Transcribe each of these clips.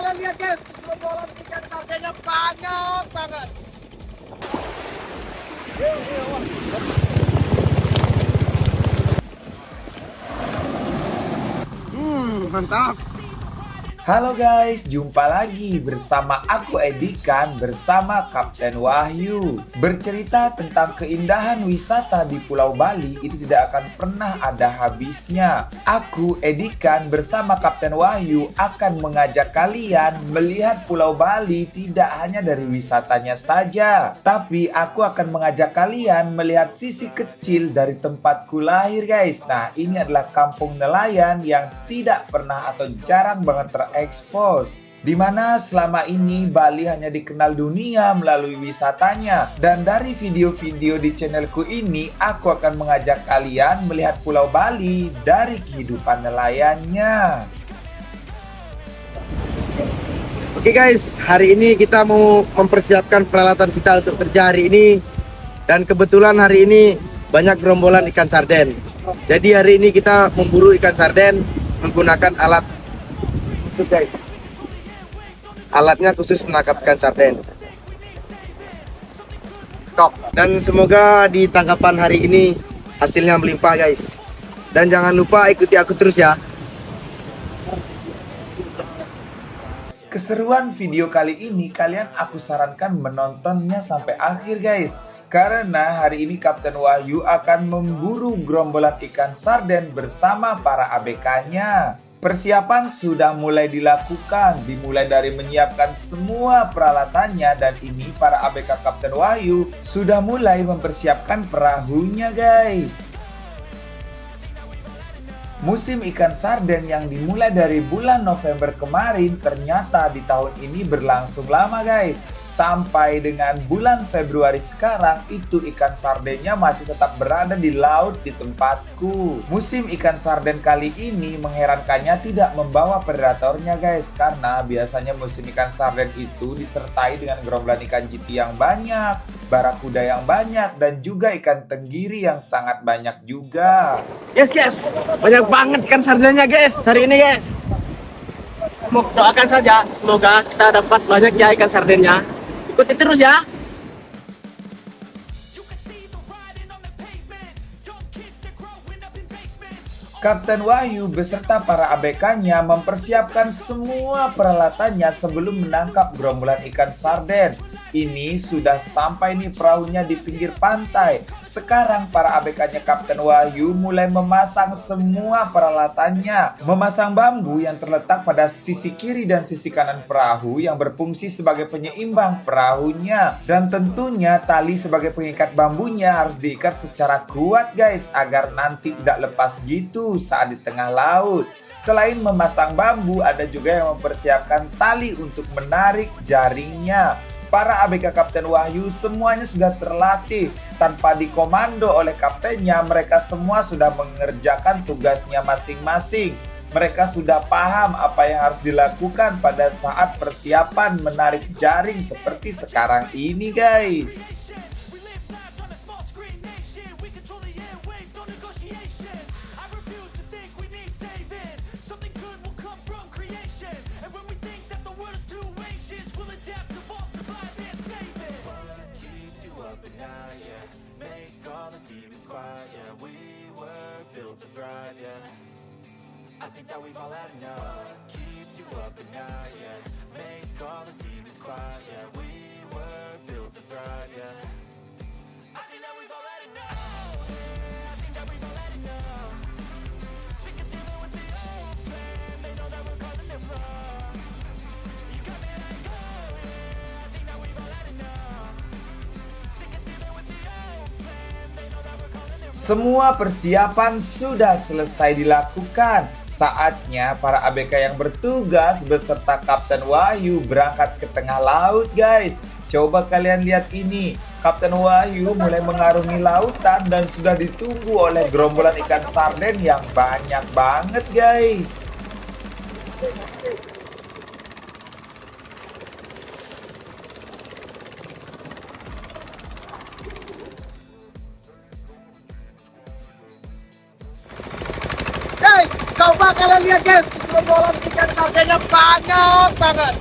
kalian lihat guys, gerombolan ikan sardennya banyak banget. Mantap. Halo guys, jumpa lagi bersama aku Edikan bersama Kapten Wahyu. Bercerita tentang keindahan wisata di Pulau Bali itu tidak akan pernah ada habisnya. Aku Edikan bersama Kapten Wahyu akan mengajak kalian melihat Pulau Bali tidak hanya dari wisatanya saja, tapi aku akan mengajak kalian melihat sisi kecil dari tempatku lahir guys. Nah, ini adalah kampung nelayan yang tidak pernah atau jarang banget terekspos, di mana selama ini Bali hanya dikenal dunia melalui wisatanya. Dan dari video-video di channelku ini, aku akan mengajak kalian melihat Pulau Bali dari kehidupan nelayannya. Oke guys, hari ini kita mau mempersiapkan peralatan kita untuk kerja hari ini. Dan kebetulan hari ini banyak gerombolan ikan sarden. Jadi hari ini kita memburu ikan sarden menggunakan alat khusus guys. Alatnya khusus menangkap ikan sarden. Kok. Dan semoga di tangkapan hari ini hasilnya melimpah guys. Dan jangan lupa ikuti aku terus ya. Keseruan video kali ini kalian aku sarankan menontonnya sampai akhir guys. Karena hari ini Kapten Wahyu akan memburu gerombolan ikan sarden bersama para ABK-nya. Persiapan sudah mulai dilakukan, dimulai dari menyiapkan semua peralatannya, dan ini para ABK Kapten Wahyu sudah mulai mempersiapkan perahunya guys. Musim ikan sarden yang dimulai dari bulan November kemarin ternyata di tahun ini berlangsung lama guys. Sampai dengan bulan Februari sekarang itu ikan sardennya masih tetap berada di laut di tempatku. Musim ikan sarden kali ini mengherankannya tidak membawa predatornya guys. Karena biasanya musim ikan sarden itu disertai dengan gerombolan ikan jiti yang banyak, barakuda yang banyak, dan juga ikan tenggiri yang sangat banyak juga. Yes guys, banyak banget ikan sardennya guys hari ini guys. Mau doakan saja semoga kita dapat banyak ya ikan sardennya. Ikuti terus ya. Kapten Wahyu beserta para ABK-nya mempersiapkan semua peralatannya sebelum menangkap gerombolan ikan sarden. Ini sudah sampai nih perahunya di pinggir pantai. Sekarang para ABK-nya Kapten Wahyu mulai memasang semua peralatannya. Memasang bambu yang terletak pada sisi kiri dan sisi kanan perahu yang berfungsi sebagai penyeimbang perahunya. Dan tentunya tali sebagai pengikat bambunya harus diikat secara kuat guys, agar nanti tidak lepas gitu saat di tengah laut. Selain memasang bambu, ada juga yang mempersiapkan tali untuk menarik jaringnya. Para ABK Kapten Wahyu semuanya sudah terlatih. Tanpa dikomando oleh kaptennya, mereka semua sudah mengerjakan tugasnya masing-masing. Mereka sudah paham apa yang harus dilakukan pada saat persiapan menarik jaring seperti sekarang ini guys. I think that we've all had enough. What keeps you up at night, yeah. Make all the demons quiet, yeah. We were built to thrive, yeah. I think that we've all had enough. I think that we've all had enough. Sick of dealing with the old plan. They know that we're calling it wrong. You got me like, oh, yeah. I think that we've all had enough. Sick of dealing with the old plan. They know that we're calling it wrong. Semua persiapan sudah selesai dilakukan. Saatnya para ABK yang bertugas beserta Kapten Wahyu berangkat ke tengah laut guys. Coba kalian lihat ini. Kapten Wahyu mulai mengarungi lautan dan sudah ditunggu oleh gerombolan ikan sarden yang banyak banget guys. Guys, coba kalian lihat guys, gerombolan ikan sardennya banyak banget.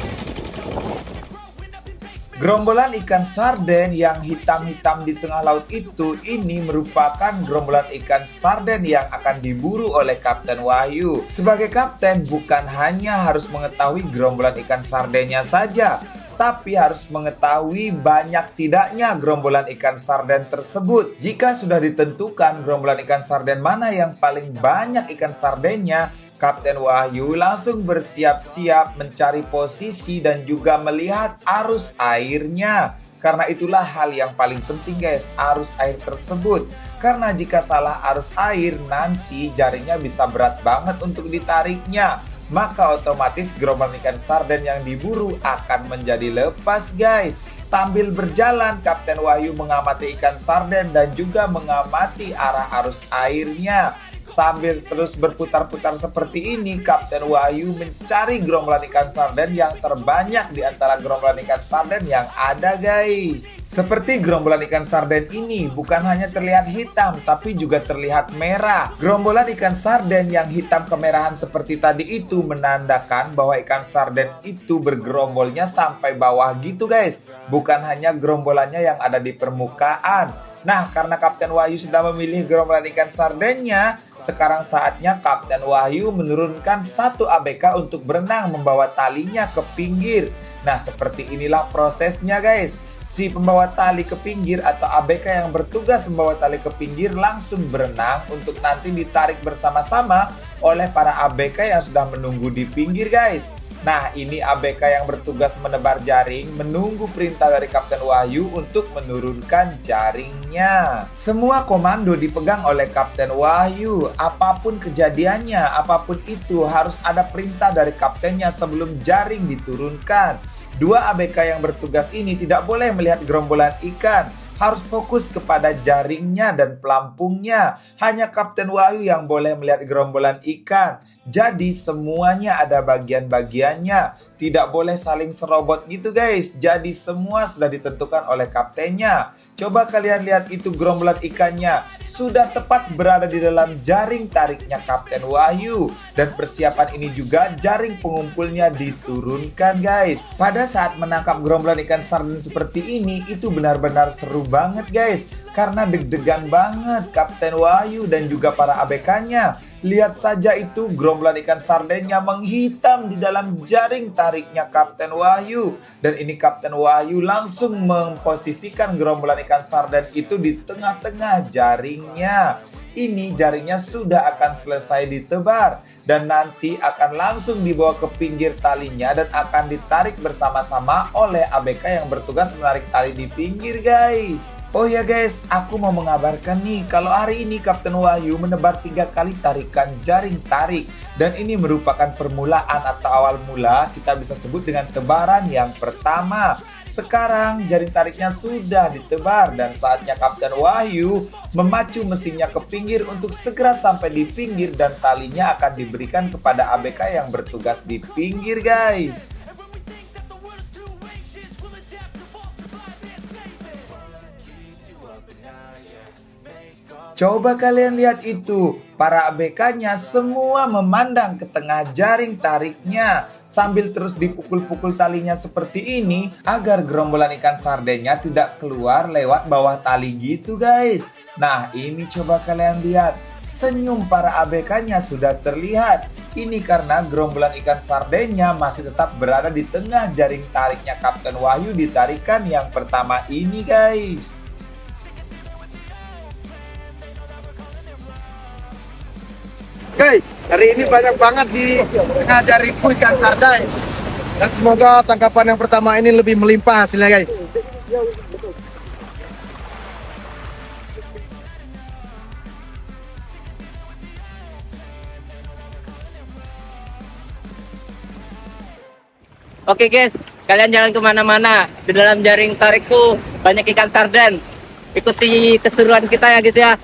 Gerombolan ikan sarden yang hitam-hitam di tengah laut itu ini merupakan gerombolan ikan sarden yang akan diburu oleh Kapten Wahyu. Sebagai kapten bukan hanya harus mengetahui gerombolan ikan sardennya saja, tapi harus mengetahui banyak tidaknya gerombolan ikan sarden tersebut. Jika sudah ditentukan gerombolan ikan sarden mana yang paling banyak ikan sardennya, Kapten Wahyu langsung bersiap-siap mencari posisi dan juga melihat arus airnya. Karena itulah hal yang paling penting guys, arus air tersebut. Karena jika salah arus air, nanti jaringnya bisa berat banget untuk ditariknya. Maka otomatis gerombolan ikan sarden yang diburu akan menjadi lepas guys. Sambil berjalan, Kapten Wahyu mengamati ikan sarden dan juga mengamati arah arus airnya. Sambil terus berputar-putar seperti ini, Kapten Wahyu mencari gerombolan ikan sarden yang terbanyak di antara gerombolan ikan sarden yang ada guys. Seperti gerombolan ikan sarden ini bukan hanya terlihat hitam tapi juga terlihat merah. Gerombolan ikan sarden yang hitam kemerahan seperti tadi itu menandakan bahwa ikan sarden itu bergerombolnya sampai bawah gitu guys. Bukan hanya gerombolannya yang ada di permukaan. Nah, karena Kapten Wahyu sudah memilih gerombolan ikan sardennya, sekarang saatnya Kapten Wahyu menurunkan satu ABK untuk berenang membawa talinya ke pinggir. Nah, seperti inilah prosesnya guys. Si pembawa tali ke pinggir atau ABK yang bertugas membawa tali ke pinggir langsung berenang untuk nanti ditarik bersama-sama oleh para ABK yang sudah menunggu di pinggir guys. Nah, ini ABK yang bertugas menebar jaring menunggu perintah dari Kapten Wahyu untuk menurunkan jaringnya. Semua komando dipegang oleh Kapten Wahyu. Apapun kejadiannya, apapun itu harus ada perintah dari kaptennya sebelum jaring diturunkan. Dua ABK yang bertugas ini tidak boleh melihat gerombolan ikan. Harus fokus kepada jaringnya dan pelampungnya. Hanya Kapten Wahyu yang boleh melihat gerombolan ikan. Jadi semuanya ada bagian-bagiannya. Tidak boleh saling serobot gitu guys. Jadi semua sudah ditentukan oleh kaptennya. Coba kalian lihat itu gerombolan ikannya. Sudah tepat berada di dalam jaring tariknya Kapten Wahyu. Dan persiapan ini juga jaring pengumpulnya diturunkan guys. Pada saat menangkap gerombolan ikan sarden seperti ini, itu benar-benar seru banget guys. Karena deg-degan banget Kapten Wahyu dan juga para ABK-nya. Lihat saja itu gerombolan ikan sardennya menghitam di dalam jaring tariknya Kapten Wahyu. Dan ini Kapten Wahyu langsung memposisikan gerombolan ikan sarden itu di tengah-tengah jaringnya. Ini jaringnya sudah akan selesai ditebar dan nanti akan langsung dibawa ke pinggir talinya dan akan ditarik bersama-sama oleh ABK yang bertugas menarik tali di pinggir guys. Oh ya guys, aku mau mengabarkan nih kalau hari ini Kapten Wahyu menebar 3 kali tarikan jaring tarik. Dan ini merupakan permulaan atau awal mula, kita bisa sebut dengan tebaran yang pertama. Sekarang jaring tariknya sudah ditebar dan saatnya Kapten Wahyu memacu mesinnya ke pinggir untuk segera sampai di pinggir dan talinya akan diberikan kepada ABK yang bertugas di pinggir guys. Coba kalian lihat itu, para ABK-nya semua memandang ke tengah jaring tariknya sambil terus dipukul-pukul talinya seperti ini agar gerombolan ikan sardennya tidak keluar lewat bawah tali gitu guys. Nah, ini coba kalian lihat, senyum para ABK-nya sudah terlihat. Ini karena gerombolan ikan sardennya masih tetap berada di tengah jaring tariknya Kapten Wahyu di tarikan yang pertama ini guys. Guys, hari ini banyak banget di tengah jaringku ikan sarden. Dan semoga tangkapan yang pertama ini lebih melimpah hasilnya guys. Oke guys, kalian jangan kemana-mana. Di dalam jaring tarikku banyak ikan sarden. Ikuti keseruan kita ya guys ya.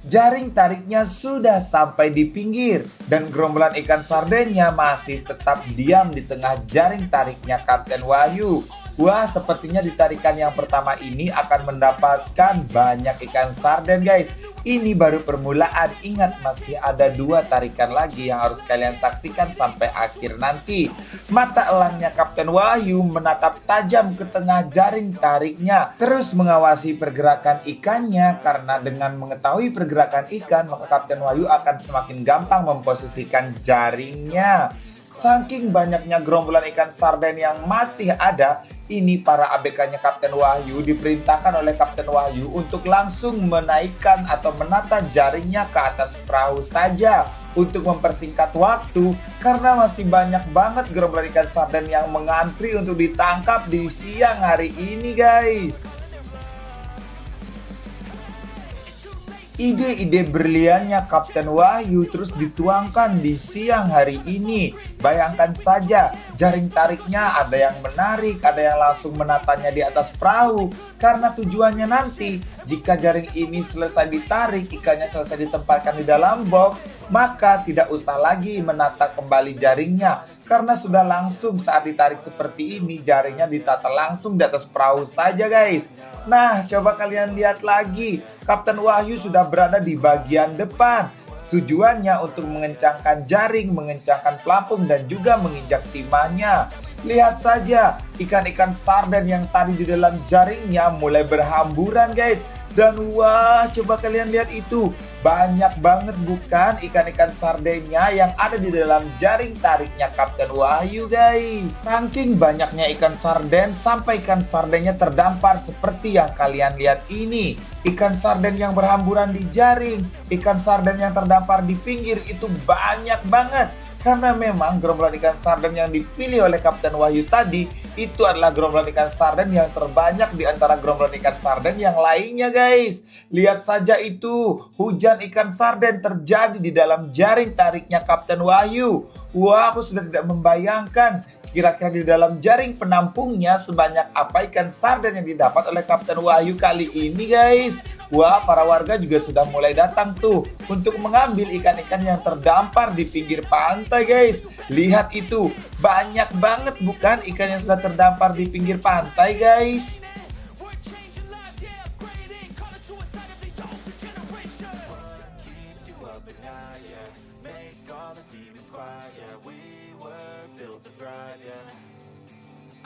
Jaring tariknya sudah sampai di pinggir dan gerombolan ikan sardennya masih tetap diam di tengah jaring tariknya Kapten Wahyu. Wah, sepertinya di tarikan yang pertama ini akan mendapatkan banyak ikan sarden guys. Ini baru permulaan, ingat masih ada 2 tarikan lagi yang harus kalian saksikan sampai akhir nanti. Mata elangnya Kapten Wahyu menatap tajam ke tengah jaring tariknya, terus mengawasi pergerakan ikannya, karena dengan mengetahui pergerakan ikan maka Kapten Wahyu akan semakin gampang memposisikan jaringnya. Saking banyaknya gerombolan ikan sarden yang masih ada, ini para ABK-nya Kapten Wahyu diperintahkan oleh Kapten Wahyu untuk langsung menaikkan atau menata jaringnya ke atas perahu saja untuk mempersingkat waktu, karena masih banyak banget gerombolan ikan sarden yang mengantri untuk ditangkap di siang hari ini guys. Ide-ide berliannya Kapten Wahyu terus dituangkan di siang hari ini. Bayangkan saja, jaring tariknya ada yang menarik, ada yang langsung menatanya di atas perahu. Karena tujuannya nanti, jika jaring ini selesai ditarik, ikannya selesai ditempatkan di dalam box, maka tidak usah lagi menata kembali jaringnya. Karena sudah langsung saat ditarik seperti ini, jaringnya ditata langsung di atas perahu saja guys. Nah, coba kalian lihat lagi, Kapten Wahyu sudah berada di bagian depan. Tujuannya untuk mengencangkan jaring, mengencangkan pelampung, dan juga menginjak timahnya. Lihat saja, ikan-ikan sarden yang tadi di dalam jaringnya mulai berhamburan guys. Dan wah, coba kalian lihat itu. Banyak banget bukan ikan-ikan sardennya yang ada di dalam jaring tariknya Kapten Wahyu guys. Saking banyaknya ikan sarden sampai ikan sardennya terdampar seperti yang kalian lihat ini. Ikan sarden yang berhamburan di jaring, ikan sarden yang terdampar di pinggir itu banyak banget. Karena memang gerombolan ikan sarden yang dipilih oleh Kapten Wahyu tadi itu adalah gerombolan ikan sarden yang terbanyak di antara gerombolan ikan sarden yang lainnya guys. Lihat saja itu, hujan ikan sarden terjadi di dalam jaring tariknya Kapten Wahyu. Wah, aku sudah tidak membayangkan kira-kira di dalam jaring penampungnya sebanyak apa ikan sarden yang didapat oleh Kapten Wahyu kali ini guys. Wah, para warga juga sudah mulai datang tuh untuk mengambil ikan-ikan yang terdampar di pinggir pantai guys. Lihat itu, banyak banget bukan ikan yang sudah terdampar di pinggir pantai guys.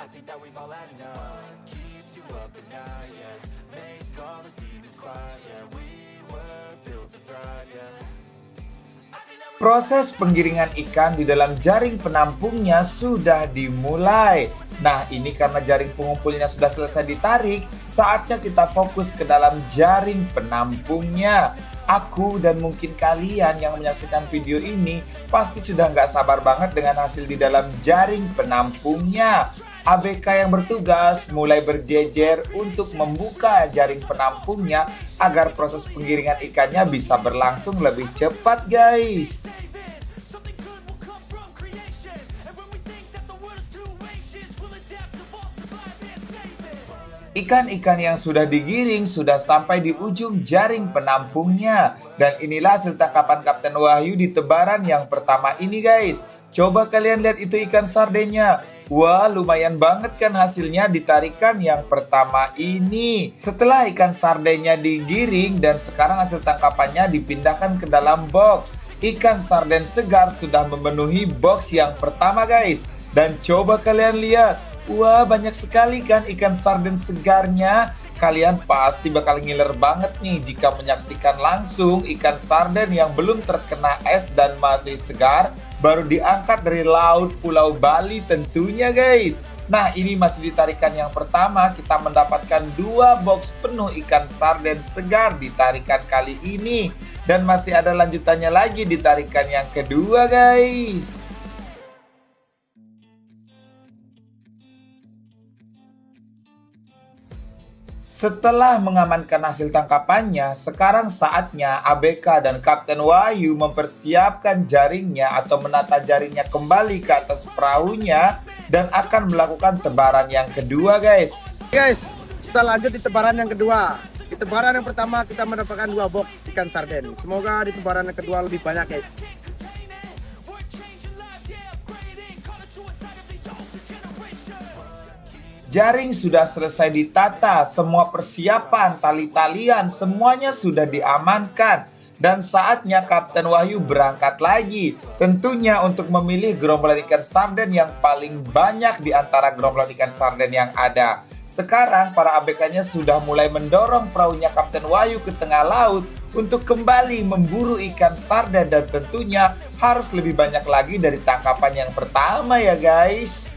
I think that we've all had enough. Keeps you up at night, yeah. Make all the demons quiet, yeah. We were built to thrive, yeah. Proses penggiringan ikan di dalam jaring penampungnya sudah dimulai. Nah, ini karena jaring pengumpulnya sudah selesai ditarik, saatnya kita fokus ke dalam jaring penampungnya. Aku dan mungkin kalian yang menyaksikan video ini pasti sudah nggak sabar banget dengan hasil di dalam jaring penampungnya. ABK yang bertugas mulai berjejer untuk membuka jaring penampungnya agar proses penggiringan ikannya bisa berlangsung lebih cepat guys. Ikan-ikan yang sudah digiring sudah sampai di ujung jaring penampungnya. Dan inilah hasil tangkapan Kapten Wahyu di tebaran yang pertama ini guys. Coba kalian lihat itu ikan sardennya. Wah, lumayan banget kan hasilnya di tarikan yang pertama ini. Setelah ikan sardennya digiring dan sekarang hasil tangkapannya dipindahkan ke dalam box. Ikan sarden segar sudah memenuhi box yang pertama guys. Dan coba kalian lihat. Wah, banyak sekali kan ikan sarden segarnya. Kalian pasti bakal ngiler banget nih jika menyaksikan langsung ikan sarden yang belum terkena es dan masih segar, baru diangkat dari laut Pulau Bali tentunya guys. Nah, ini masih di tarikan yang pertama, kita mendapatkan 2 box penuh ikan sarden segar di tarikan kali ini. Dan masih ada lanjutannya lagi di tarikan yang kedua guys. Setelah mengamankan hasil tangkapannya, sekarang saatnya ABK dan Kapten Wahyu mempersiapkan jaringnya atau menata jaringnya kembali ke atas perahunya dan akan melakukan tebaran yang kedua guys. Guys, kita lanjut di tebaran yang kedua. Di tebaran yang pertama kita mendapatkan 2 box ikan sarden. Semoga di tebaran yang kedua lebih banyak guys. Jaring sudah selesai ditata, semua persiapan, tali-talian, semuanya sudah diamankan. Dan saatnya Kapten Wahyu berangkat lagi. Tentunya untuk memilih gerombolan ikan sarden yang paling banyak di antara gerombolan ikan sarden yang ada. Sekarang para ABK-nya sudah mulai mendorong perahunya Kapten Wahyu ke tengah laut untuk kembali memburu ikan sarden. Dan tentunya harus lebih banyak lagi dari tangkapan yang pertama ya guys.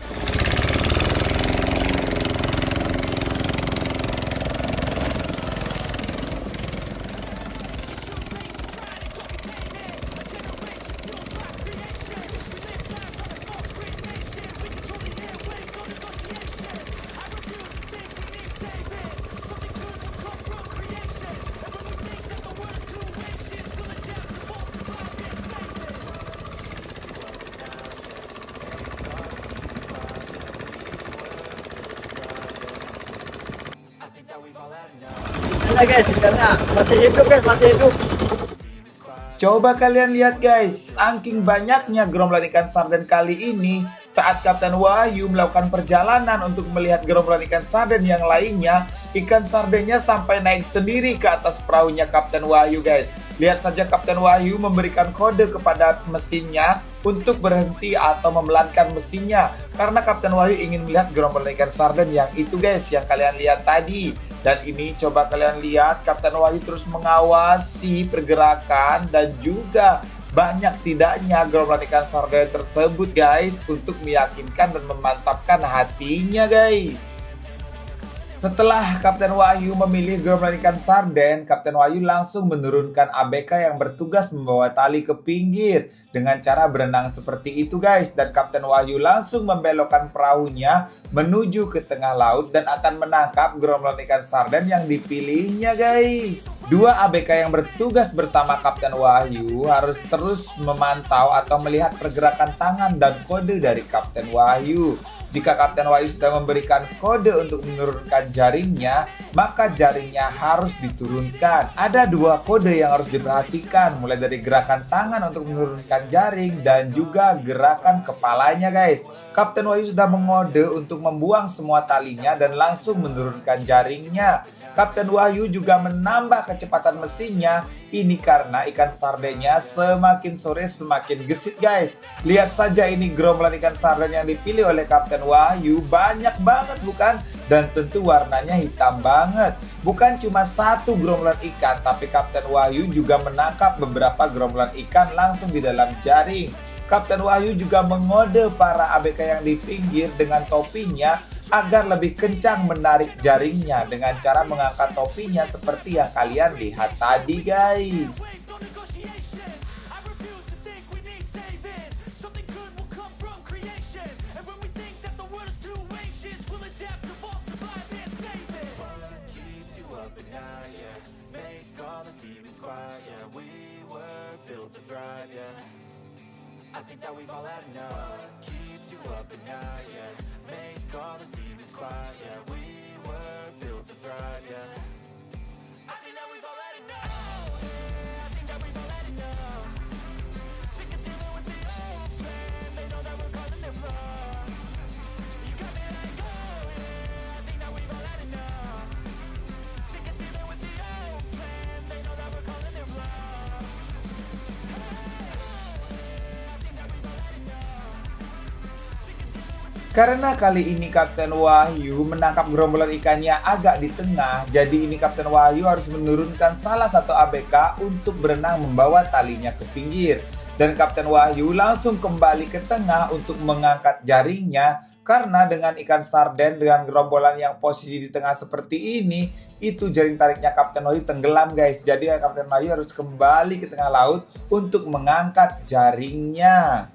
Nah guys, ikannya masih hidup guys, masih hidup. Coba kalian lihat guys, saking banyaknya gerombolan ikan sarden kali ini, saat Kapten Wahyu melakukan perjalanan untuk melihat gerombolan ikan sarden yang lainnya, ikan sardennya sampai naik sendiri ke atas perahunya Kapten Wahyu guys. Lihat saja Kapten Wahyu memberikan kode kepada mesinnya untuk berhenti atau memelankan mesinnya, karena Kapten Wahyu ingin melihat gerombolan ikan sarden yang itu guys, yang kalian lihat tadi. Dan ini coba kalian lihat, Kapten Wahyu terus mengawasi pergerakan dan juga banyak tidaknya gerombolan ikan sarden tersebut guys, untuk meyakinkan dan memantapkan hatinya guys. Setelah Kapten Wahyu memilih gerombolan ikan sarden, Kapten Wahyu langsung menurunkan ABK yang bertugas membawa tali ke pinggir dengan cara berenang seperti itu guys. Dan Kapten Wahyu langsung membelokkan perahunya menuju ke tengah laut dan akan menangkap gerombolan ikan sarden yang dipilihnya guys. Dua ABK yang bertugas bersama Kapten Wahyu harus terus memantau atau melihat pergerakan tangan dan kode dari Kapten Wahyu. Jika Kapten Wahyu sudah memberikan kode untuk menurunkan jaringnya, maka jaringnya harus diturunkan. Ada dua kode yang harus diperhatikan, mulai dari gerakan tangan untuk menurunkan jaring dan juga gerakan kepalanya guys. Kapten Wahyu sudah mengode untuk membuang semua talinya dan langsung menurunkan jaringnya. Kapten Wahyu juga menambah kecepatan mesinnya. Ini karena ikan sardennya semakin sore semakin gesit guys. Lihat saja ini gerombolan ikan sarden yang dipilih oleh Kapten Wahyu. Banyak banget bukan? Dan tentu warnanya hitam banget. Bukan cuma satu gerombolan ikan, tapi Kapten Wahyu juga menangkap beberapa gerombolan ikan langsung di dalam jaring. Kapten Wahyu juga mengode para ABK yang di pinggir dengan topinya agar lebih kencang menarik jaringnya dengan cara mengangkat topinya seperti yang kalian lihat tadi guys. I think that we've all had enough. Keeps you up at night, yeah. Make all the demons quiet, yeah. We were built to thrive, yeah. I think that we've all had enough. I think that we've all had enough. Sick of dealing with the old plan. They know that we're calling it wrong. You got me like, oh yeah. I think that we've all had enough. Sick of dealing with the old plan. They know that we're calling it wrong. Karena kali ini Kapten Wahyu menangkap gerombolan ikannya agak di tengah, jadi ini Kapten Wahyu harus menurunkan salah satu ABK untuk berenang membawa talinya ke pinggir. Dan Kapten Wahyu langsung kembali ke tengah untuk mengangkat jaringnya, karena dengan ikan sarden dengan gerombolan yang posisi di tengah seperti ini, itu jaring tariknya Kapten Wahyu tenggelam guys. Jadi Kapten Wahyu harus kembali ke tengah laut untuk mengangkat jaringnya.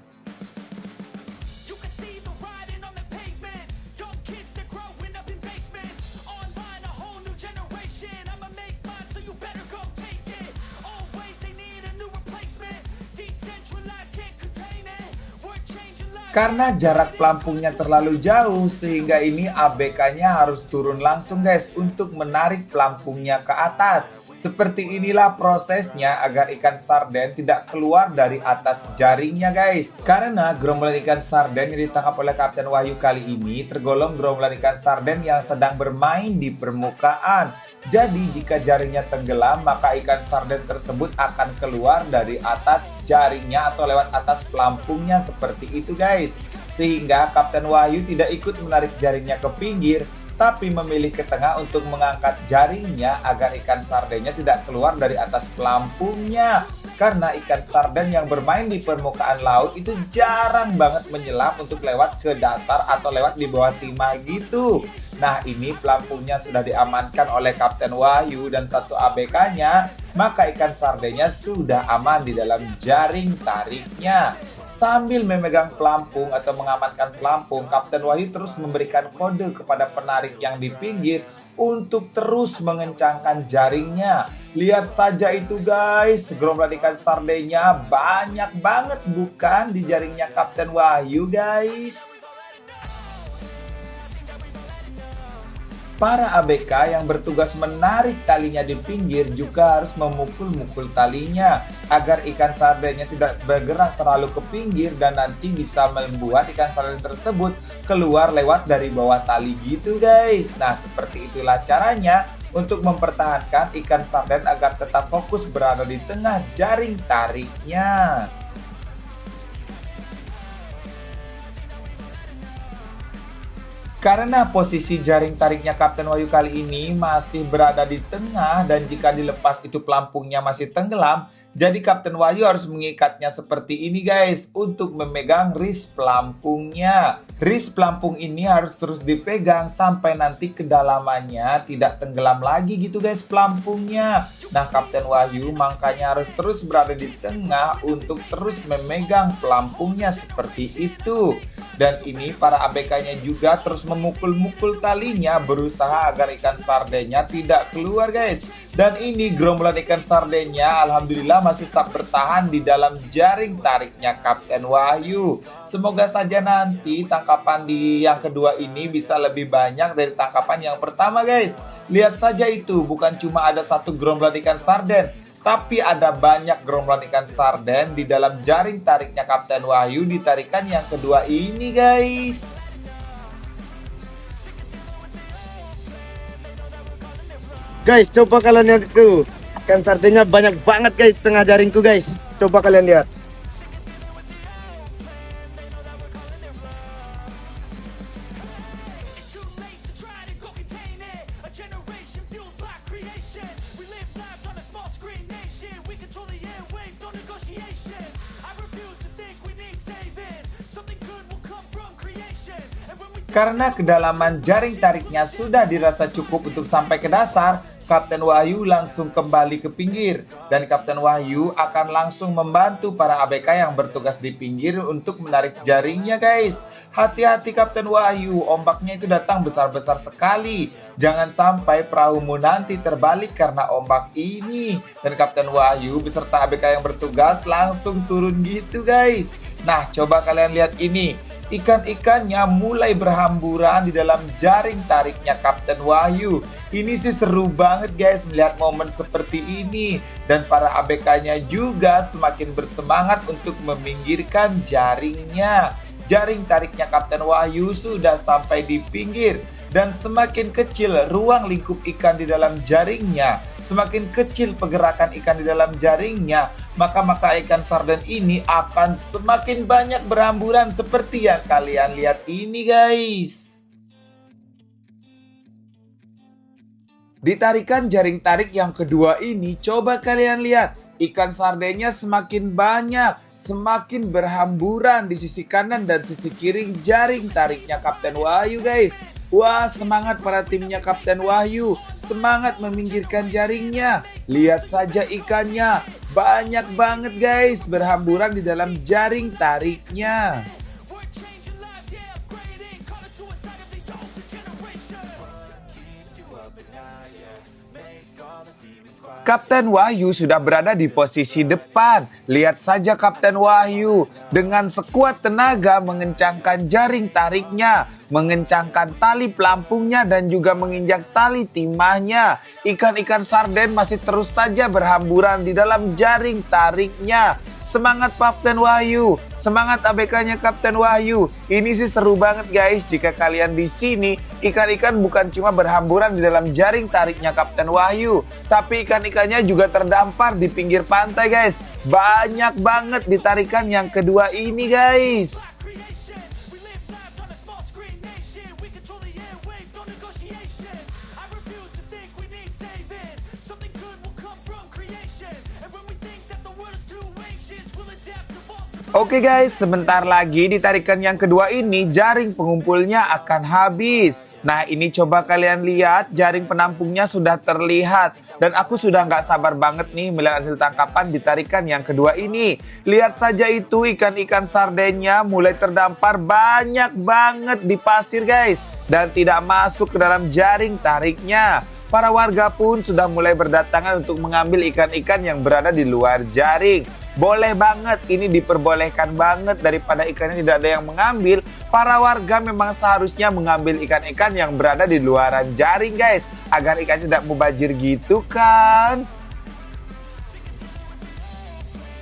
Karena jarak pelampungnya terlalu jauh, sehingga ini ABK-nya harus turun langsung guys untuk menarik pelampungnya ke atas. Seperti inilah prosesnya agar ikan sarden tidak keluar dari atas jaringnya guys. Karena gerombolan ikan sarden yang ditangkap oleh Kapten Wahyu kali ini tergolong gerombolan ikan sarden yang sedang bermain di permukaan. Jadi jika jaringnya tenggelam, maka ikan sarden tersebut akan keluar dari atas jaringnya atau lewat atas pelampungnya seperti itu guys. Sehingga Kapten Wahyu tidak ikut menarik jaringnya ke pinggir, tapi memilih ke tengah untuk mengangkat jaringnya agar ikan sardennya tidak keluar dari atas pelampungnya. Karena ikan sarden yang bermain di permukaan laut itu jarang banget menyelam untuk lewat ke dasar atau lewat di bawah timah gitu. Nah, ini pelampungnya sudah diamankan oleh Kapten Wahyu dan satu ABK-nya, maka ikan sardennya sudah aman di dalam jaring tariknya. Sambil memegang pelampung atau mengamankan pelampung, Kapten Wahyu terus memberikan kode kepada penarik yang di pinggir untuk terus mengencangkan jaringnya. Lihat saja itu guys, gerombolan ikan sardennya banyak banget bukan di jaringnya Kapten Wahyu guys. Para ABK yang bertugas menarik talinya di pinggir juga harus memukul-mukul talinya agar ikan sardennya tidak bergerak terlalu ke pinggir dan nanti bisa membuat ikan sarden tersebut keluar lewat dari bawah tali gitu guys. Nah, seperti itulah caranya untuk mempertahankan ikan sarden agar tetap fokus berada di tengah jaring tariknya. Karena posisi jaring tariknya Kapten Wahyu kali ini masih berada di tengah dan jika dilepas itu pelampungnya masih tenggelam, jadi Kapten Wahyu harus mengikatnya seperti ini guys untuk memegang ris pelampungnya. Ris pelampung ini harus terus dipegang sampai nanti kedalamannya tidak tenggelam lagi gitu guys pelampungnya. Nah, Kapten Wahyu makanya harus terus berada di tengah untuk terus memegang pelampungnya seperti itu. Dan ini para ABK-nya juga terus memukul-mukul talinya berusaha agar ikan sardennya tidak keluar guys. Dan ini gerombolan ikan sardennya alhamdulillah masih tetap bertahan di dalam jaring tariknya Kapten Wahyu. Semoga saja nanti tangkapan di yang kedua ini bisa lebih banyak dari tangkapan yang pertama guys. Lihat saja itu, bukan cuma ada satu gerombolan ikan sarden, tapi ada banyak gerombolan ikan sarden di dalam jaring tariknya Kapten Wahyu di tarikan yang kedua ini guys. Guys, coba kalian lihat itu. Ikan sardennya banyak banget guys tengah jaringku guys. Coba kalian lihat. Karena kedalaman jaring tariknya sudah dirasa cukup untuk sampai ke dasar, Kapten Wahyu langsung kembali ke pinggir. Dan Kapten Wahyu akan langsung membantu para ABK yang bertugas di pinggir untuk menarik jaringnya guys. Hati-hati Kapten Wahyu, ombaknya itu datang besar-besar sekali. Jangan sampai perahumu nanti terbalik karena ombak ini. Dan Kapten Wahyu beserta ABK yang bertugas langsung turun gitu guys. Nah, coba kalian lihat ini. Ikan-ikannya mulai berhamburan di dalam jaring tariknya Kapten Wahyu. Ini sih seru banget guys melihat momen seperti ini. Dan para ABK-nya juga semakin bersemangat untuk meminggirkan jaringnya. Jaring tariknya Kapten Wahyu sudah sampai di pinggir. Dan semakin kecil ruang lingkup ikan di dalam jaringnya, semakin kecil pergerakan ikan di dalam jaringnya, maka ikan sarden ini akan semakin banyak berhamburan seperti yang kalian lihat ini guys. Di tarikan jaring tarik yang kedua ini, coba kalian lihat. Ikan sardennya semakin banyak, semakin berhamburan di sisi kanan dan sisi kiri jaring tariknya Kapten Wahyu guys. Wah, semangat para timnya Kapten Wahyu. Semangat meminggirkan jaringnya. Lihat saja ikannya. Banyak banget guys berhamburan di dalam jaring tariknya. Kapten Wahyu sudah berada di posisi depan. Lihat saja Kapten Wahyu dengan sekuat tenaga mengencangkan jaring tariknya, mengencangkan tali pelampungnya dan juga menginjak tali timahnya. Ikan-ikan sarden masih terus saja berhamburan di dalam jaring tariknya. Semangat Kapten Wahyu, semangat ABK-nya Kapten Wahyu. Ini sih seru banget guys. Jika kalian di sini, ikan-ikan bukan cuma berhamburan di dalam jaring tariknya Kapten Wahyu, tapi ikan-ikannya juga terdampar di pinggir pantai guys. Banyak banget di tarikan yang kedua ini guys. Creation. We live lives on a small screen nation. We control the airwaves, no negotiation. I refuse to think we need saving. Something good will come from creation. And when we think that the world is too anxious, we'll adapt, evolve. Oke guys, sebentar lagi di tarikan yang kedua ini jaring pengumpulnya akan habis. Nah ini coba kalian lihat, jaring penampungnya sudah terlihat. Dan aku sudah nggak sabar banget nih melihat hasil tangkapan di tarikan yang kedua ini. Lihat saja itu ikan-ikan sardennya mulai terdampar banyak banget di pasir guys. Dan tidak masuk ke dalam jaring tariknya. Para warga pun sudah mulai berdatangan untuk mengambil ikan-ikan yang berada di luar jaring. Boleh banget, ini diperbolehkan banget daripada ikannya tidak ada yang mengambil. Para warga memang seharusnya mengambil ikan-ikan yang berada di luaran jaring guys. Agar ikannya tidak mubazir gitu kan.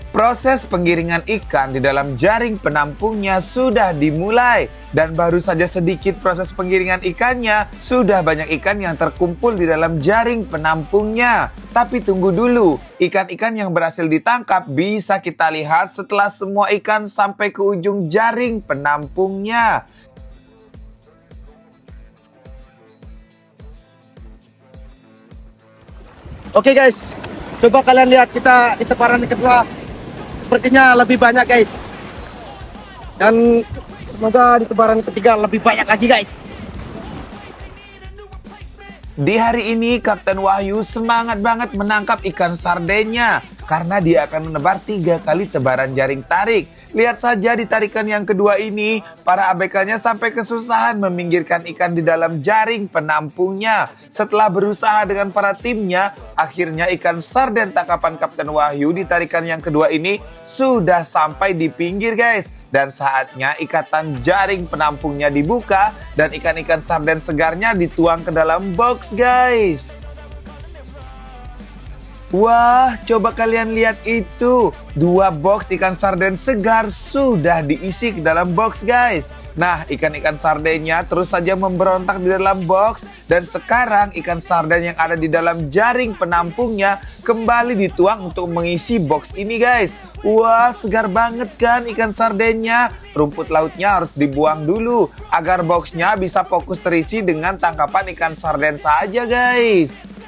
Proses penggiringan ikan di dalam jaring penampungnya sudah dimulai. Dan baru saja sedikit proses penggiringan ikannya, sudah banyak ikan yang terkumpul di dalam jaring penampungnya. Tapi tunggu dulu, ikan-ikan yang berhasil ditangkap bisa kita lihat setelah semua ikan sampai ke ujung jaring penampungnya. Oke guys, coba kalian lihat kita di tebaran kedua. Sepertinya lebih banyak guys. Dan semoga di tebaran ketiga lebih banyak lagi guys. Di hari ini Kapten Wahyu semangat banget menangkap ikan sardennya. Karena dia akan menebar 3 kali tebaran jaring tarik. Lihat saja di tarikan yang kedua ini, para ABK-nya sampai kesusahan meminggirkan ikan di dalam jaring penampungnya. Setelah berusaha dengan para timnya, akhirnya ikan sarden tangkapan Kapten Wahyu di tarikan yang kedua ini sudah sampai di pinggir guys. Dan saatnya ikatan jaring penampungnya dibuka dan ikan-ikan sarden segarnya dituang ke dalam box guys. Wah, coba kalian lihat itu. 2 box ikan sarden segar sudah diisi ke dalam box guys. Nah, ikan-ikan sardennya terus saja memberontak di dalam box. Dan sekarang ikan sarden yang ada di dalam jaring penampungnya kembali dituang untuk mengisi box ini guys. Wah, segar banget kan ikan sardennya. Rumput lautnya harus dibuang dulu agar boxnya bisa fokus terisi dengan tangkapan ikan sarden saja guys.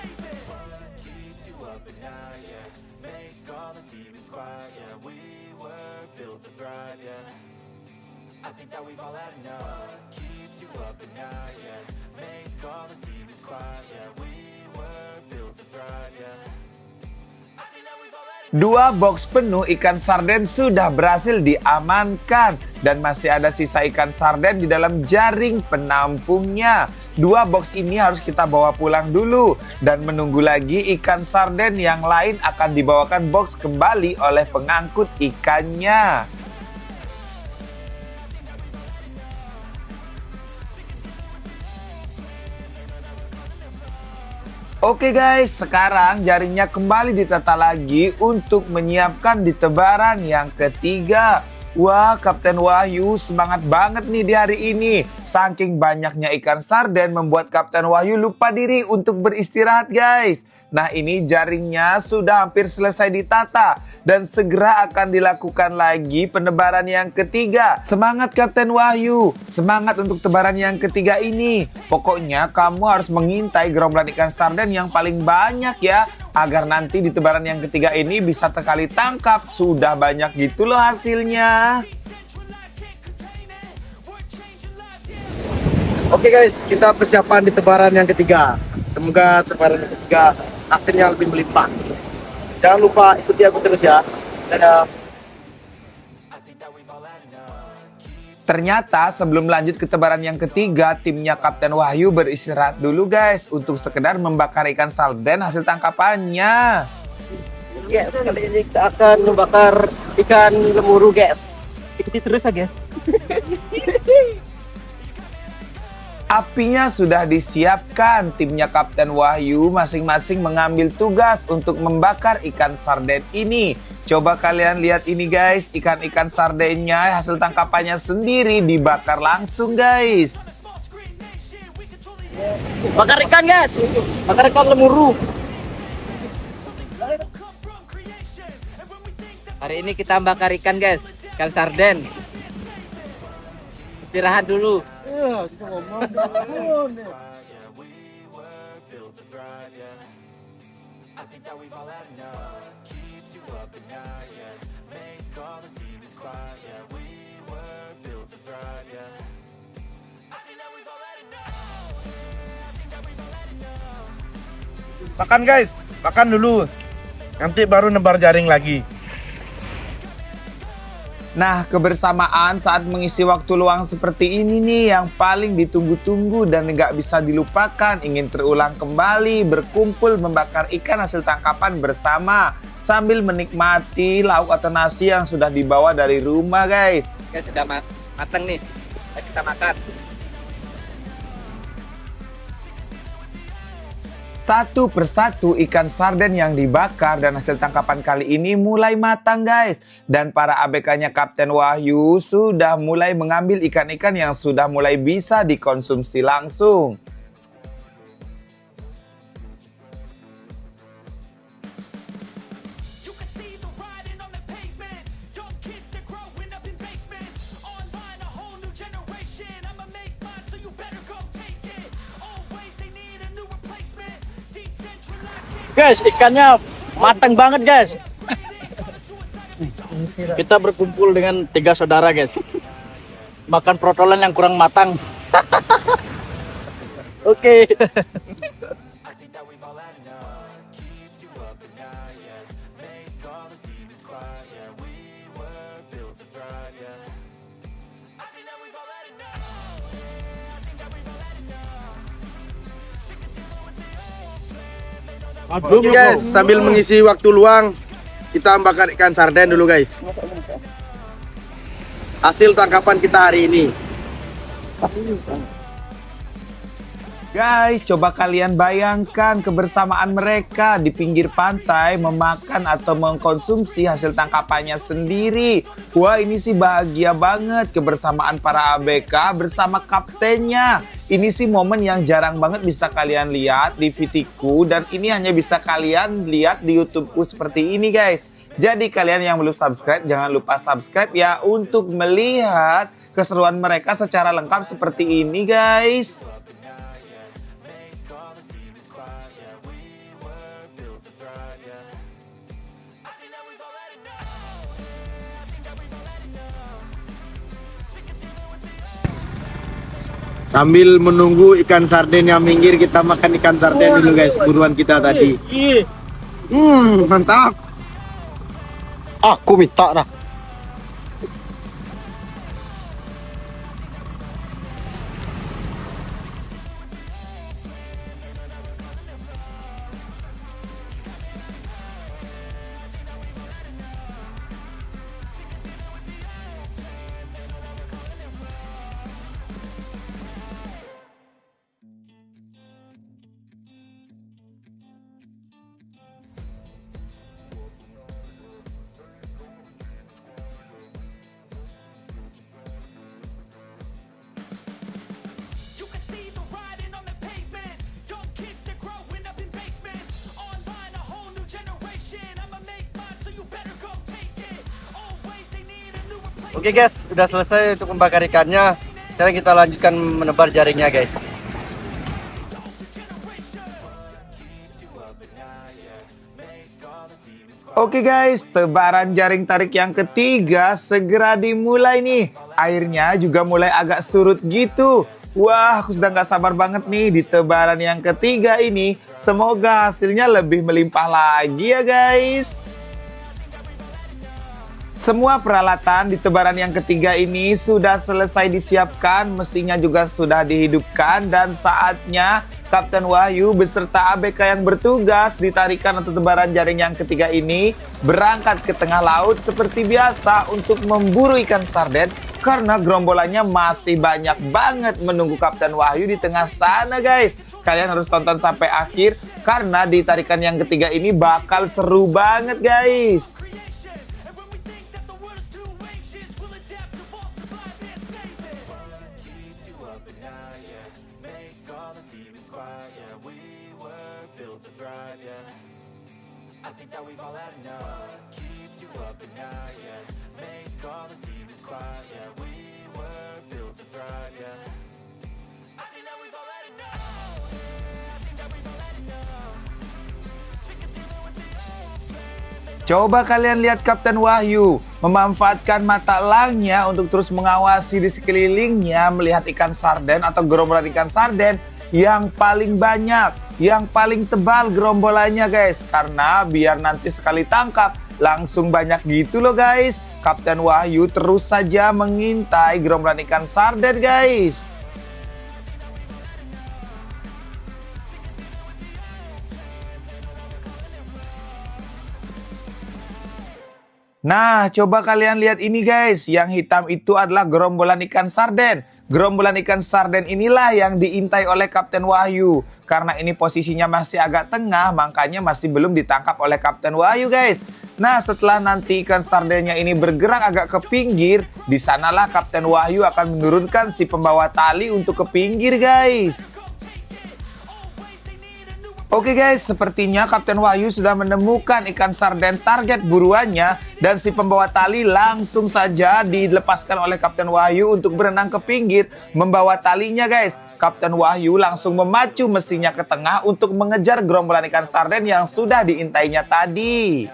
I think that we've all had enough. Keeps you up at night, yeah. Make all the demons quiet, yeah. We were built to thrive, yeah. I think that we've all had enough. 2 box penuh ikan sarden sudah berhasil diamankan. Dan masih ada sisa ikan sarden di dalam jaring penampungnya. 2 box ini harus kita bawa pulang dulu. Dan menunggu lagi ikan sarden yang lain akan dibawakan box kembali oleh pengangkut ikannya. Oke guys, sekarang jaringnya kembali ditata lagi untuk menyiapkan di tebaran yang ketiga. Wah, Kapten Wahyu semangat banget nih di hari ini. Saking banyaknya ikan sarden membuat Kapten Wahyu lupa diri untuk beristirahat guys. Nah ini jaringnya sudah hampir selesai ditata. Dan segera akan dilakukan lagi penebaran yang ketiga. Semangat Kapten Wahyu. Semangat untuk tebaran yang ketiga ini. Pokoknya kamu harus mengintai gerombolan ikan sarden yang paling banyak ya. Agar nanti di tebaran yang ketiga ini bisa sekali tangkap. Sudah banyak gitu loh hasilnya. Oke guys, kita persiapan di tebaran yang ketiga. Semoga tebaran yang ketiga hasilnya lebih melimpah. Jangan lupa ikuti aku terus ya. Dadah. I think that we've all had enough. Keeps Ternyata sebelum lanjut ke tebaran yang ketiga, timnya Kapten Wahyu beristirahat dulu guys untuk sekedar membakar ikan sarden hasil tangkapannya. Guys, kali ini kita akan membakar ikan lemuru, guys. Ikuti terus aja. Apinya sudah disiapkan, timnya Kapten Wahyu masing-masing mengambil tugas untuk membakar ikan sarden ini. Coba kalian lihat ini guys, ikan-ikan sardennya hasil tangkapannya sendiri dibakar langsung guys. Bakar ikan, guys. Bakar ikan lemuru. Hari ini kita bakar ikan, guys. Ikan sarden. Istirahat dulu. I think that we've all had enough. Keeps you up at night, yeah. Make all the demons quiet, yeah. We were built to thrive, yeah. I think that we've all had enough. I think that we've all had enough. Makan guys, makan dulu. Nanti baru nebar jaring lagi. Nah, kebersamaan saat mengisi waktu luang seperti ini nih yang paling ditunggu-tunggu dan nggak bisa dilupakan. Ingin terulang kembali, berkumpul membakar ikan hasil tangkapan bersama sambil menikmati lauk atau nasi yang sudah dibawa dari rumah guys. Guys, sudah matang nih. Ayo kita makan. Satu persatu ikan sarden yang dibakar dan hasil tangkapan kali ini mulai matang guys. Dan para ABK-nya Kapten Wahyu sudah mulai mengambil ikan-ikan yang sudah mulai bisa dikonsumsi langsung. You can see the riding on the pavement. Young kids, they're growing up in basements. Online, a whole new generation. I'ma make mine, so you better go take it. Always, they need a new replacement. Decentralized. Guys, ikannya matang banget, guys. Kita berkumpul dengan 3 saudara, guys. Makan protolan yang kurang matang. Oke. I think that we've all had enough. Keeps you up at night, yeah. Make all the demons quiet, yeah. We were built to thrive, yeah. I think that we've all had enough. I think that we've all had enough. Sick of dealing with the old plan. They know that Oke guys, sambil mengisi waktu luang, kita bakar ikan sarden dulu guys. Hasil tangkapan kita hari ini. Guys, coba kalian bayangkan kebersamaan mereka di pinggir pantai memakan atau mengkonsumsi hasil tangkapannya sendiri. Wah, ini sih bahagia banget kebersamaan para ABK bersama kaptennya. Ini sih momen yang jarang banget bisa kalian lihat di VT-ku dan ini hanya bisa kalian lihat di YouTube-ku seperti ini guys. Jadi kalian yang belum subscribe, jangan lupa subscribe ya untuk melihat keseruan mereka secara lengkap seperti ini guys. Sambil menunggu ikan sarden yang minggir, kita makan ikan sarden dulu guys, buruan kita tadi. Mantap. Aku minta dah. you can see the riding on the pavement. Young kids, they're growing up in basements. Online, a whole new generation. I'ma make mine, so you better go take it. Always, they need a new replacement. Oke, guys, sudah selesai untuk membakar ikannya. Sekarang kita lanjutkan menebar jaringnya, guys. Oke guys, tebaran jaring tarik yang ketiga segera dimulai nih. Airnya juga mulai agak surut gitu. Wah, aku sudah gak sabar banget nih di tebaran yang ketiga ini. Semoga hasilnya lebih melimpah lagi ya guys. Semua peralatan di tebaran yang ketiga ini sudah selesai disiapkan, mesinnya juga sudah dihidupkan, dan saatnya Kapten Wahyu beserta ABK yang bertugas di tarikan atau tebaran jaring yang ketiga ini berangkat ke tengah laut seperti biasa untuk memburu ikan sarden, karena gerombolannya masih banyak banget menunggu Kapten Wahyu di tengah sana, guys. Kalian harus tonton sampai akhir karena di tarikan yang ketiga ini bakal seru banget, guys. I think that we've all had enough. Keeps you up at night, yeah. Make all the demons quiet, yeah. We were built to thrive, yeah. I think that we've all had enough. I think that we've all had enough. Sick of dealing with the old plan. Coba kalian lihat Kapten Wahyu memanfaatkan mata elangnya untuk terus mengawasi di sekelilingnya, melihat ikan sarden atau gerombolan ikan sarden yang paling banyak, yang paling tebal gerombolannya, guys. Karena biar nanti sekali tangkap langsung banyak gitu loh, guys. Kapten Wahyu terus saja mengintai gerombolan ikan sarden, guys. Nah, coba kalian lihat ini, guys. Yang hitam itu adalah gerombolan ikan sarden. Gerombolan ikan sarden inilah yang diintai oleh Kapten Wahyu. Karena ini posisinya masih agak tengah, makanya masih belum ditangkap oleh Kapten Wahyu, guys. Nah, setelah nanti ikan sardennya ini bergerak agak ke pinggir, di sanalah Kapten Wahyu akan menurunkan si pembawa tali untuk ke pinggir, guys. Oke guys, sepertinya Kapten Wahyu sudah menemukan ikan sarden target buruannya, dan si pembawa tali langsung saja dilepaskan oleh Kapten Wahyu untuk berenang ke pinggir membawa talinya, guys. Kapten Wahyu langsung memacu mesinnya ke tengah untuk mengejar gerombolan ikan sarden yang sudah diintainya tadi.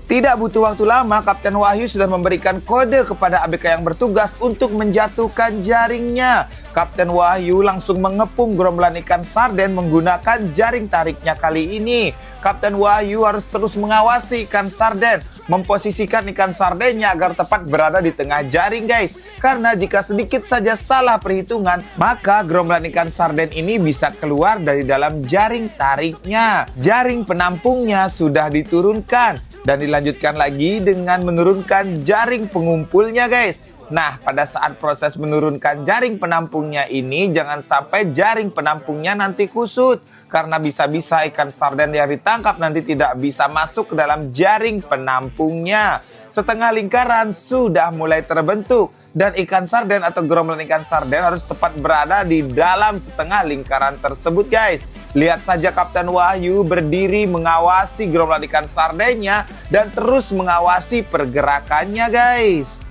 Tidak butuh waktu lama, Kapten Wahyu sudah memberikan kode kepada ABK yang bertugas untuk menjatuhkan jaringnya. Kapten Wahyu langsung mengepung gerombolan ikan sarden menggunakan jaring tariknya kali ini. Kapten Wahyu harus terus mengawasi ikan sarden, memposisikan ikan sardennya agar tepat berada di tengah jaring, guys. Karena jika sedikit saja salah perhitungan, maka gerombolan ikan sarden ini bisa keluar dari dalam jaring tariknya. Jaring penampungnya sudah diturunkan dan dilanjutkan lagi dengan menurunkan jaring pengumpulnya, guys. Nah, pada saat proses menurunkan jaring penampungnya ini, jangan sampai jaring penampungnya nanti kusut. Karena bisa-bisa ikan sarden yang ditangkap nanti tidak bisa masuk ke dalam jaring penampungnya. Setengah lingkaran sudah mulai terbentuk, dan ikan sarden atau gerombolan ikan sarden harus tepat berada di dalam setengah lingkaran tersebut, guys. Lihat saja Kapten Wahyu berdiri mengawasi gerombolan ikan sardennya dan terus mengawasi pergerakannya, guys.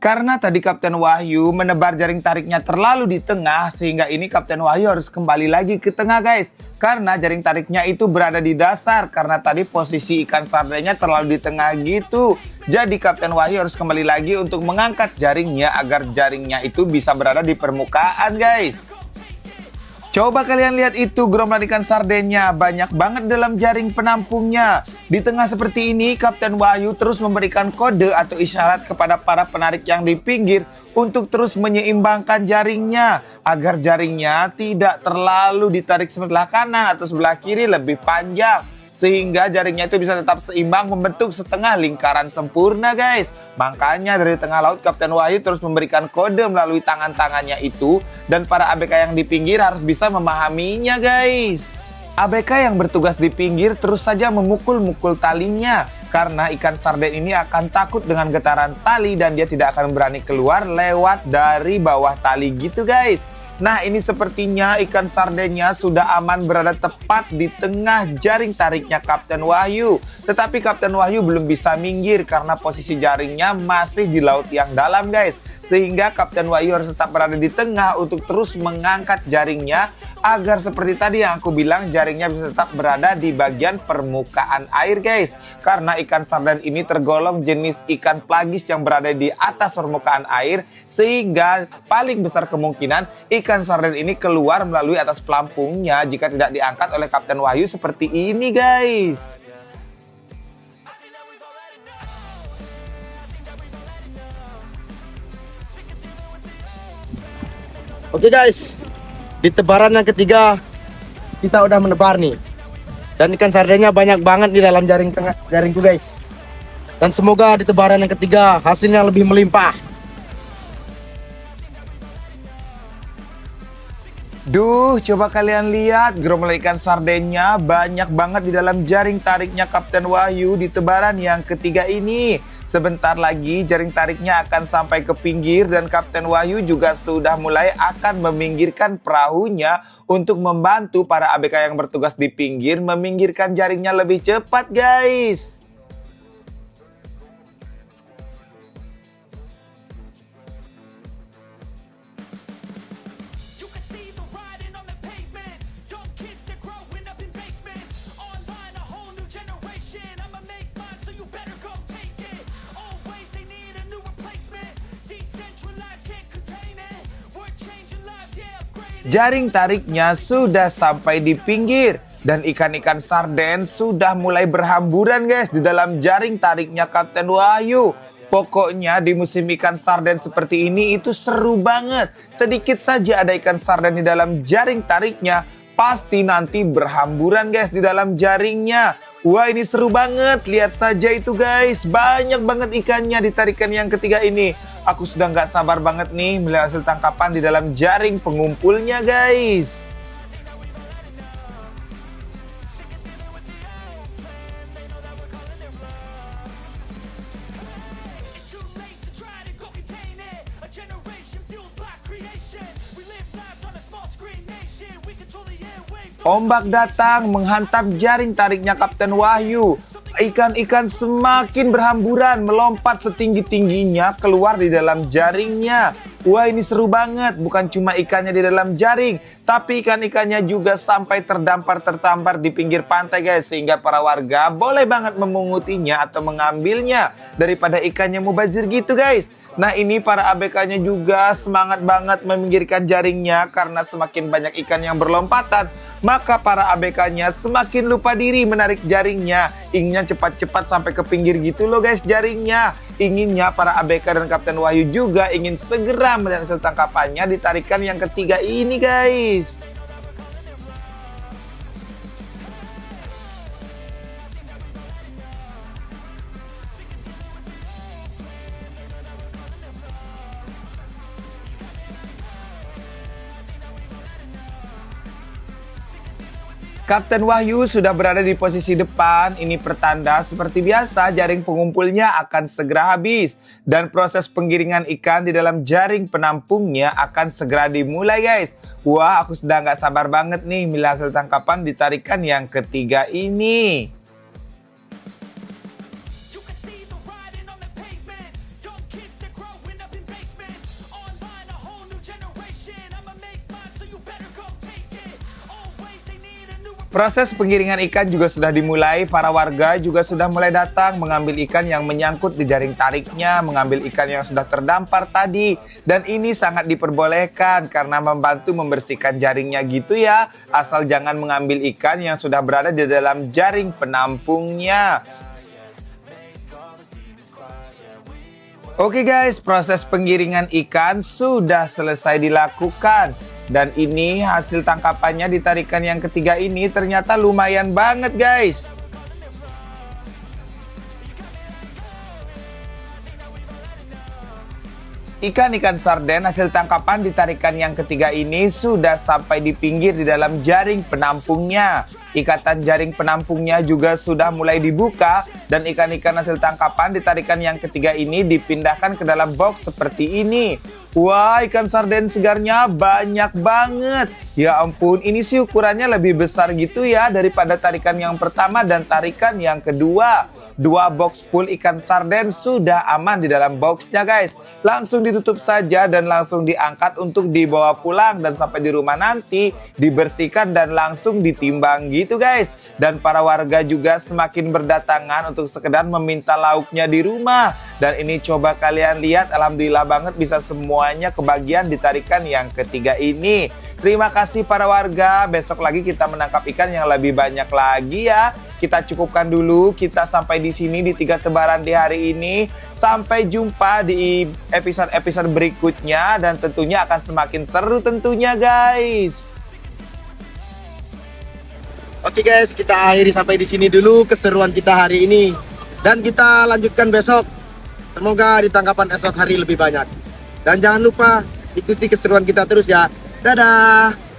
Karena tadi Kapten Wahyu menebar jaring tariknya terlalu di tengah, sehingga ini Kapten Wahyu harus kembali lagi ke tengah, guys. Karena jaring tariknya itu berada di dasar, karena tadi posisi ikan sardennya terlalu di tengah gitu. Jadi Kapten Wahyu harus kembali lagi untuk mengangkat jaringnya agar jaringnya itu bisa berada di permukaan, guys. Coba kalian lihat itu gerombolan ikan sardennya, banyak banget dalam jaring penampungnya. Di tengah seperti ini, Kapten Wahyu terus memberikan kode atau isyarat kepada para penarik yang di pinggir untuk terus menyeimbangkan jaringnya, agar jaringnya tidak terlalu ditarik sebelah kanan atau sebelah kiri lebih panjang. Sehingga jaringnya itu bisa tetap seimbang membentuk setengah lingkaran sempurna, guys. Makanya dari tengah laut Kapten Wahyu terus memberikan kode melalui tangan-tangannya itu, dan para ABK yang di pinggir harus bisa memahaminya, guys. ABK yang bertugas di pinggir terus saja memukul-mukul talinya, karena ikan sarden ini akan takut dengan getaran tali dan dia tidak akan berani keluar lewat dari bawah tali gitu, guys. Nah, ini sepertinya ikan sardennya sudah aman berada tepat di tengah jaring tariknya Kapten Wahyu. Tetapi Kapten Wahyu belum bisa minggir karena posisi jaringnya masih di laut yang dalam, guys. Sehingga Kapten Wahyu harus tetap berada di tengah untuk terus mengangkat jaringnya agar seperti tadi yang aku bilang, jaringnya bisa tetap berada di bagian permukaan air, guys. Karena ikan sarden ini tergolong jenis ikan pelagis yang berada di atas permukaan air, sehingga paling besar kemungkinan ikan sarden ini keluar melalui atas pelampungnya jika tidak diangkat oleh Kapten Wahyu seperti ini, guys. Oke guys, di tebaran yang ketiga kita udah menebar nih. Dan ikan sardennya banyak banget di dalam jaringku guys. Dan semoga di tebaran yang ketiga hasilnya lebih melimpah. Duh, coba kalian lihat gerombolan ikan sardennya banyak banget di dalam jaring tariknya Kapten Wahyu di tebaran yang ketiga ini. Sebentar lagi jaring tariknya akan sampai ke pinggir dan Kapten Wahyu juga sudah mulai akan meminggirkan perahunya untuk membantu para ABK yang bertugas di pinggir meminggirkan jaringnya lebih cepat, guys. Jaring tariknya sudah sampai di pinggir dan ikan-ikan sarden sudah mulai berhamburan, guys, di dalam jaring tariknya Kapten Wahyu. Pokoknya di musim ikan sarden seperti ini itu seru banget. Sedikit saja ada ikan sarden di dalam jaring tariknya, pasti nanti berhamburan, guys, di dalam jaringnya. Wah, ini seru banget. Lihat saja itu, guys. Banyak banget ikannya di tarikan yang ketiga ini. Aku sudah nggak sabar banget nih melihat hasil tangkapan di dalam jaring pengumpulnya, guys. Ombak datang menghantam jaring tariknya Kapten Wahyu. Ikan-ikan semakin berhamburan melompat setinggi-tingginya keluar di dalam jaringnya. Wah, ini seru banget. Bukan cuma ikannya di dalam jaring, tapi ikan-ikannya juga sampai terdampar-tertampar di pinggir pantai, guys. Sehingga para warga boleh banget memungutinya atau mengambilnya daripada ikannya mubazir gitu, guys. Nah, ini para ABK-nya juga semangat banget meminggirkan jaringnya karena semakin banyak ikan yang berlompatan. Maka para ABK-nya semakin lupa diri menarik jaringnya. Inginnya cepat-cepat sampai ke pinggir gitu loh, guys, jaringnya. Inginnya para ABK dan Kapten Wahyu juga ingin segera melihat hasil tangkapannya di tarikan yang ketiga ini, guys. Kapten Wahyu sudah berada di posisi depan. Ini pertanda seperti biasa jaring pengumpulnya akan segera habis. Dan proses penggiringan ikan di dalam jaring penampungnya akan segera dimulai, guys. Wah, aku sudah nggak sabar banget nih melihat hasil tangkapan di tarikan yang ketiga ini. Proses penggiringan ikan juga sudah dimulai. Para warga juga sudah mulai datang mengambil ikan yang menyangkut di jaring tariknya, mengambil ikan yang sudah terdampar tadi. Dan ini sangat diperbolehkan karena membantu membersihkan jaringnya gitu ya. Asal jangan mengambil ikan yang sudah berada di dalam jaring penampungnya. Oke guys, proses penggiringan ikan sudah selesai dilakukan. Dan ini hasil tangkapannya di tarikan yang ketiga ini ternyata lumayan banget, guys. Ikan-ikan sarden hasil tangkapan di tarikan yang ketiga ini sudah sampai di pinggir di dalam jaring penampungnya. Ikatan jaring penampungnya juga sudah mulai dibuka dan ikan-ikan hasil tangkapan di tarikan yang ketiga ini dipindahkan ke dalam box seperti ini. Wah, ikan sarden segarnya banyak banget. Ya ampun, ini sih ukurannya lebih besar gitu ya daripada tarikan yang pertama dan tarikan yang kedua. 2 box full ikan sarden sudah aman di dalam boxnya guys. Langsung ditutup saja dan langsung diangkat untuk dibawa pulang. Dan sampai di rumah nanti dibersihkan dan langsung ditimbang gitu guys. Dan para warga juga semakin berdatangan untuk sekedar meminta lauknya di rumah. Dan ini coba kalian lihat, alhamdulillah banget bisa semuanya kebagian di tarikan yang ketiga ini. Terima kasih para warga, besok lagi kita menangkap ikan yang lebih banyak lagi ya. Kita cukupkan dulu, kita sampai di sini di 3 tebaran di hari ini. Sampai jumpa di episode-episode berikutnya dan tentunya akan semakin seru tentunya guys. Oke guys, kita akhiri sampai di sini dulu keseruan kita hari ini. Dan kita lanjutkan besok. Semoga di tangkapan esok hari lebih banyak. Dan jangan lupa ikuti keseruan kita terus ya. Dadah!